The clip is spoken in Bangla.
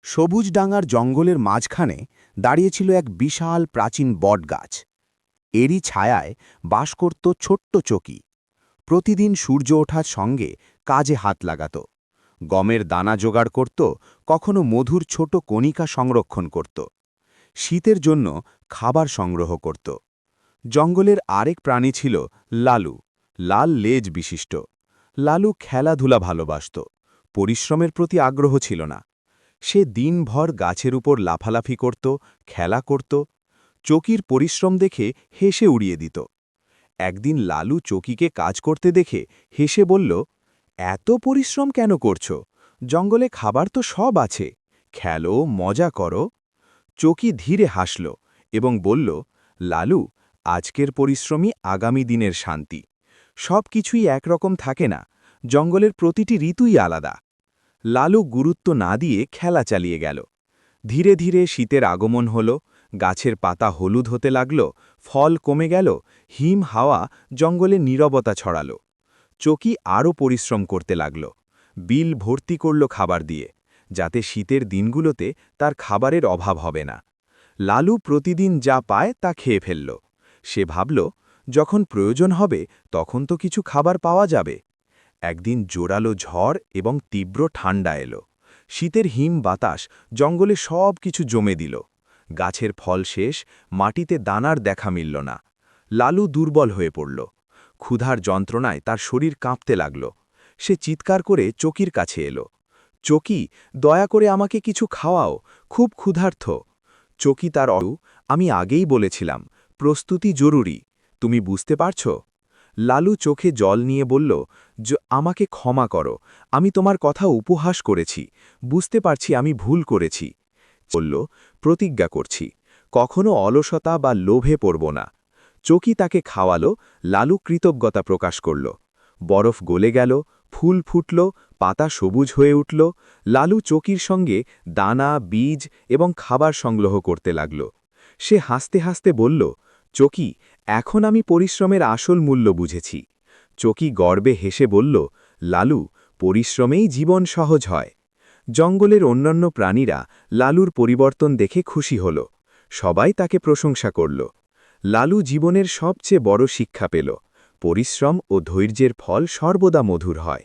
সবুজ ডাঙার জঙ্গলের মাঝখানে দাঁড়িয়েছিল এক বিশাল প্রাচীন বটগাছ। এরই ছায়ায় বাস করত ছোট্ট চকি। প্রতিদিন সূর্য ওঠার সঙ্গে কাজে হাত লাগাত। গমের দানা জোগাড় করত, কখনো মধুর ছোট কণিকা সংরক্ষণ করত, শীতের জন্য খাবার সংগ্রহ করত। জঙ্গলের আরেক প্রাণী ছিল লালু, লাল লেজ বিশিষ্ট। লালু খেলাধুলা ভালোবাসত, পরিশ্রমের প্রতি আগ্রহ ছিল না। সে দিনভর গাছের উপর লাফালাফি করত, খেলা করত। চকির পরিশ্রম দেখে হেসে উড়িয়ে দিত। একদিন লালু চকিকে কাজ করতে দেখে হেসে বলল, এত পরিশ্রম কেন করছো? জঙ্গলে খাবার তো সব আছে, খেলো, মজা করো। চকি ধীরে হাসল এবং বলল, লালু, আজকের পরিশ্রমই আগামী দিনের শান্তি। সব কিছুই একরকম থাকে না, জঙ্গলের প্রতিটি ঋতুই আলাদা। লালু গুরুত্ব না দিয়ে খেলা চালিয়ে গেল। ধীরে ধীরে শীতের আগমন হল, গাছের পাতা হলুদ হতে লাগল, ফল কমে গেল, হিম হাওয়া জঙ্গলে নীরবতা ছড়াল। চকি আরও পরিশ্রম করতে লাগল, বিল ভর্তি করল খাবার দিয়ে, যাতে শীতের দিনগুলোতে তার খাবারের অভাব হবে না। লালু প্রতিদিন যা পায় তা খেয়ে ফেলল। সে ভাবল, যখন প্রয়োজন হবে তখন তো কিছু খাবার পাওয়া যাবে। একদিন জোরালো ঝড় এবং তীব্র ঠান্ডা এলো। শীতের হিম বাতাস জঙ্গলে সব কিছু জমে দিল। গাছের ফল শেষ, মাটিতে দানার দেখা মিলল না। লালু দুর্বল হয়ে পড়ল। ক্ষুধার যন্ত্রণায় তার শরীর কাঁপতে লাগল। সে চিৎকার করে চকির কাছে এলো। চকি, দয়া করে আমাকে কিছু খাওয়াও, খুব ক্ষুধার্ত। চকি তার আমি আগেই বলেছিলাম, প্রস্তুতি জরুরি, তুমি বুঝতে পারছ? লালু চোখে জল নিয়ে বলল, আমাকে ক্ষমা করো, আমি তোমার কথা উপহাস করেছি, বুঝতে পারছি আমি ভুল করেছি। বলল, প্রতিজ্ঞা করছি, কখনো অলসতা বা লোভে পড়ব না। চকি তাকে খাওয়ালো। লালু কৃতজ্ঞতা প্রকাশ করল। বরফ গলে গেল, ফুল ফুটল, পাতা সবুজ হয়ে উঠল। লালু চকির সঙ্গে দানা, বীজ এবং খাবার সংগ্রহ করতে লাগল। সে হাসতে হাসতে বলল, চকি, এখন আমি পরিশ্রমের আসল মূল্য বুঝেছি। চকি গর্বে হেসে বলল, লালু, পরিশ্রমেই জীবন সহজ হয়। জঙ্গলের অন্যান্য প্রাণীরা লালুর পরিবর্তন দেখে খুশি হল। সবাই তাকে প্রশংসা করল। লালু জীবনের সবচেয়ে বড় শিক্ষা পেল, পরিশ্রম ও ধৈর্যের ফল সর্বদা মধুর হয়।